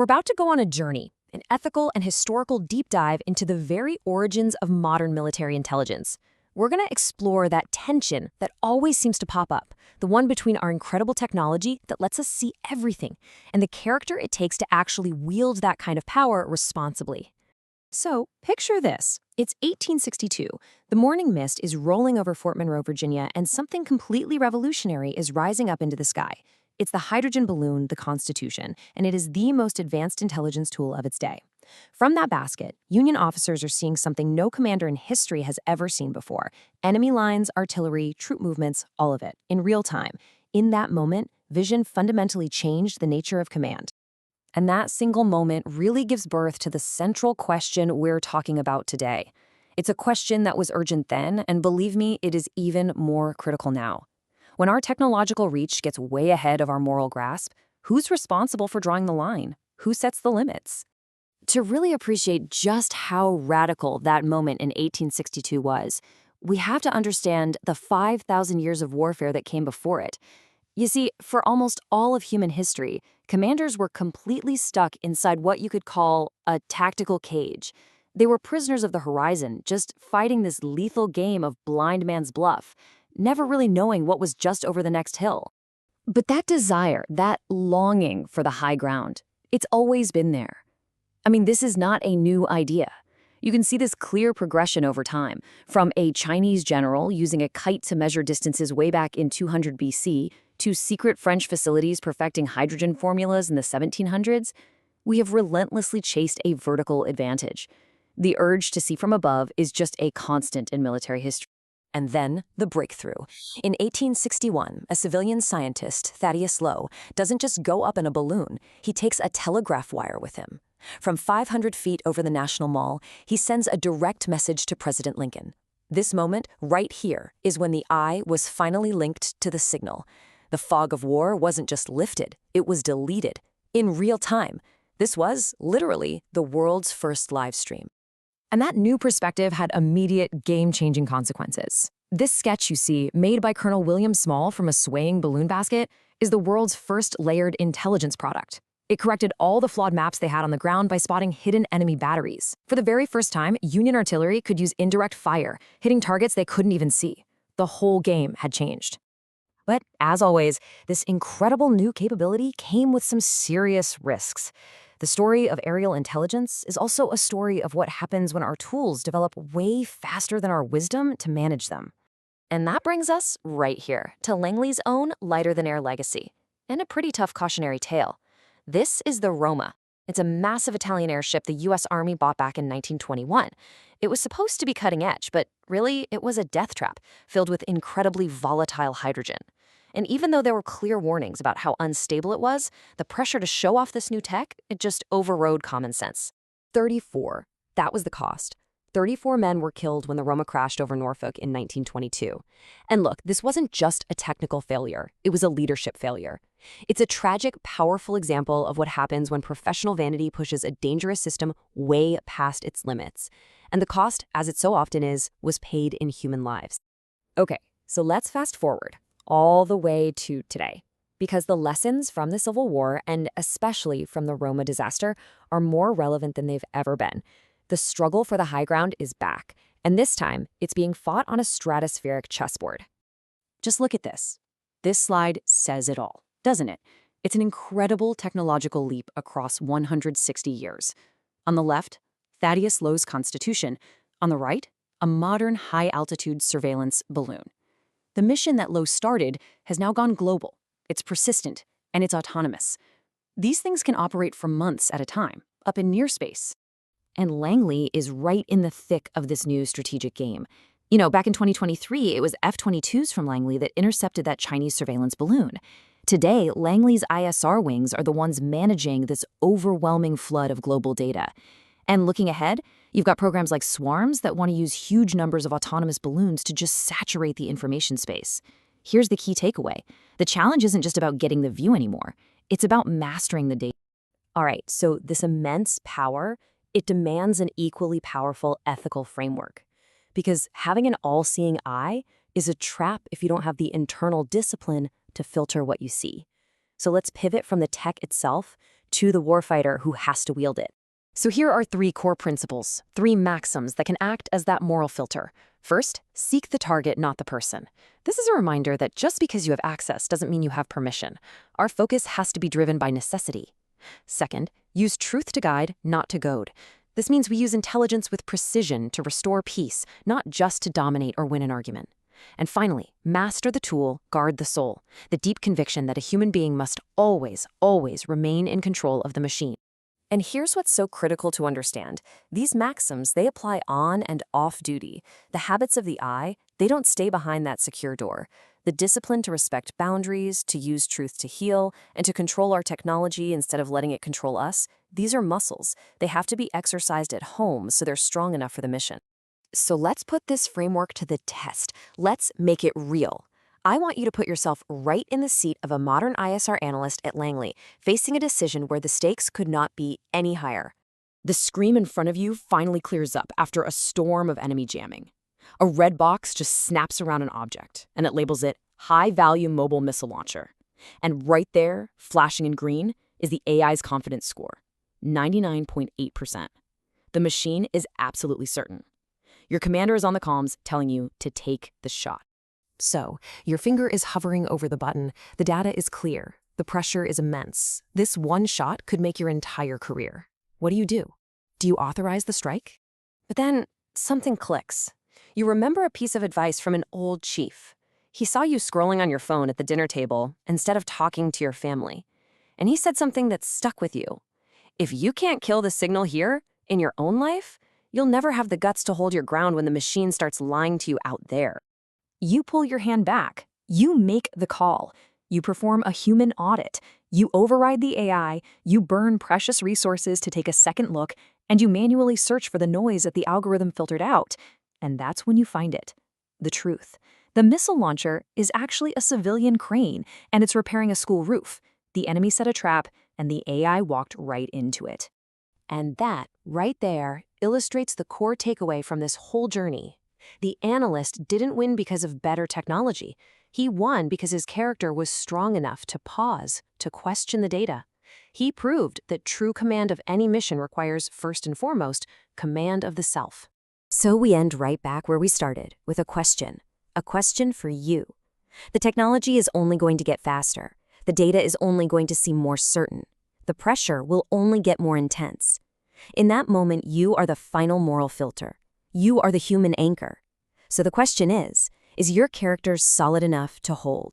We're about to go on a journey, an ethical and historical deep dive into the very origins of modern military intelligence. We're going to explore that tension that always seems to pop up, the one between our incredible technology that lets us see everything, and the character it takes to actually wield that kind of power responsibly. So, picture this. It's 1862. The morning mist is rolling over Fort Monroe, Virginia, and something completely revolutionary is rising up into the sky. It's the hydrogen balloon, the Constitution, and it is the most advanced intelligence tool of its day. From that basket, Union officers are seeing something no commander in history has ever seen before. Enemy lines, artillery, troop movements, all of it, in real time. In that moment, vision fundamentally changed the nature of command. And that single moment really gives birth to the central question we're talking about today. It's a question that was urgent then, and believe me, it is even more critical now. When our technological reach gets way ahead of our moral grasp, who's responsible for drawing the line? Who sets the limits? To really appreciate just how radical that moment in 1862 was, we have to understand the 5,000 years of warfare that came before it. You see, for almost all of human history, commanders were completely stuck inside what you could call a tactical cage. They were prisoners of the horizon, just fighting this lethal game of blind man's bluff, never really knowing what was just over the next hill. But that desire, that longing for the high ground, it's always been there. I mean, this is not a new idea. You can see this clear progression over time, from a Chinese general using a kite to measure distances way back in 200 BC, to secret French facilities perfecting hydrogen formulas in the 1700s, we have relentlessly chased a vertical advantage. The urge to see from above is just a constant in military history. And then the breakthrough. In 1861, a civilian scientist, Thaddeus Lowe, doesn't just go up in a balloon, he takes a telegraph wire with him. From 500 feet over the National Mall, he sends a direct message to President Lincoln. This moment, right here, is when the eye was finally linked to the signal. The fog of war wasn't just lifted, it was deleted. In real time. This was, literally, the world's first live stream. And that new perspective had immediate, game-changing consequences. This sketch you see, made by Colonel William Small from a swaying balloon basket, is the world's first layered intelligence product. It corrected all the flawed maps they had on the ground by spotting hidden enemy batteries. For the very first time, Union artillery could use indirect fire, hitting targets they couldn't even see. The whole game had changed. But, as always, this incredible new capability came with some serious risks. The story of aerial intelligence is also a story of what happens when our tools develop way faster than our wisdom to manage them. And that brings us right here to Langley's own lighter-than-air legacy, and a pretty tough cautionary tale. This is the Roma. It's a massive Italian airship the U.S. Army bought back in 1921. It was supposed to be cutting edge, but really, it was a death trap filled with incredibly volatile hydrogen. And even though there were clear warnings about how unstable it was, the pressure to show off this new tech, it just overrode common sense. 34. That was the cost. 34 men were killed when the Roma crashed over Norfolk in 1922. And look, this wasn't just a technical failure. It was a leadership failure. It's a tragic, powerful example of what happens when professional vanity pushes a dangerous system way past its limits. And the cost, as it so often is, was paid in human lives. Okay, so let's fast forward all the way to today, because the lessons from the Civil War, and especially from the Roma disaster, are more relevant than they've ever been. The struggle for the high ground is back, and this time, it's being fought on a stratospheric chessboard. Just look at this. This slide says it all, doesn't it? It's an incredible technological leap across 160 years. On the left, Thaddeus Lowe's Constitution. On the right, a modern high-altitude surveillance balloon. The mission that Lowe started has now gone global. It's persistent, and it's autonomous. These things can operate for months at a time, up in near space. And Langley is right in the thick of this new strategic game. You know, back in 2023, it was F-22s from Langley that intercepted that Chinese surveillance balloon. Today, Langley's ISR wings are the ones managing this overwhelming flood of global data. And looking ahead, you've got programs like Swarms that want to use huge numbers of autonomous balloons to just saturate the information space. Here's the key takeaway. The challenge isn't just about getting the view anymore. It's about mastering the data. All right, so this immense power, it demands an equally powerful ethical framework. Because having an all-seeing eye is a trap if you don't have the internal discipline to filter what you see. So let's pivot from the tech itself to the warfighter who has to wield it. So here are 3 core principles, 3 maxims that can act as that moral filter. First, seek the target, not the person. This is a reminder that just because you have access doesn't mean you have permission. Our focus has to be driven by necessity. Second, use truth to guide, not to goad. This means we use intelligence with precision to restore peace, not just to dominate or win an argument. And finally, master the tool, guard the soul, the deep conviction that a human being must always, always remain in control of the machine. And here's what's so critical to understand. These maxims, they apply on and off duty. The habits of the eye, they don't stay behind that secure door. The discipline to respect boundaries, to use truth to heal, and to control our technology instead of letting it control us, these are muscles. They have to be exercised at home so they're strong enough for the mission. So let's put this framework to the test. Let's make it real. I want you to put yourself right in the seat of a modern ISR analyst at Langley, facing a decision where the stakes could not be any higher. The screen in front of you finally clears up after a storm of enemy jamming. A red box just snaps around an object, and it labels it High-Value Mobile Missile Launcher. And right there, flashing in green, is the AI's confidence score, 99.8%. The machine is absolutely certain. Your commander is on the comms telling you to take the shot. So, your finger is hovering over the button, the data is clear, the pressure is immense. This one shot could make your entire career. What do? Do you authorize the strike? But then, something clicks. You remember a piece of advice from an old chief. He saw you scrolling on your phone at the dinner table instead of talking to your family. And he said something that stuck with you. If you can't kill the signal here, in your own life, you'll never have the guts to hold your ground when the machine starts lying to you out there. You pull your hand back. You make the call. You perform a human audit. You override the AI. You burn precious resources to take a second look, and you manually search for the noise that the algorithm filtered out. And that's when you find it. The truth. The missile launcher is actually a civilian crane, and it's repairing a school roof. The enemy set a trap, and the AI walked right into it. And that, right there, illustrates the core takeaway from this whole journey. The analyst didn't win because of better technology. He won because his character was strong enough to pause, to question the data. He proved that true command of any mission requires, first and foremost, command of the self. So we end right back where we started, with a question for you. The technology is only going to get faster. The data is only going to seem more certain. The pressure will only get more intense. In that moment, you are the final moral filter. You are the human anchor. So the question is your character solid enough to hold?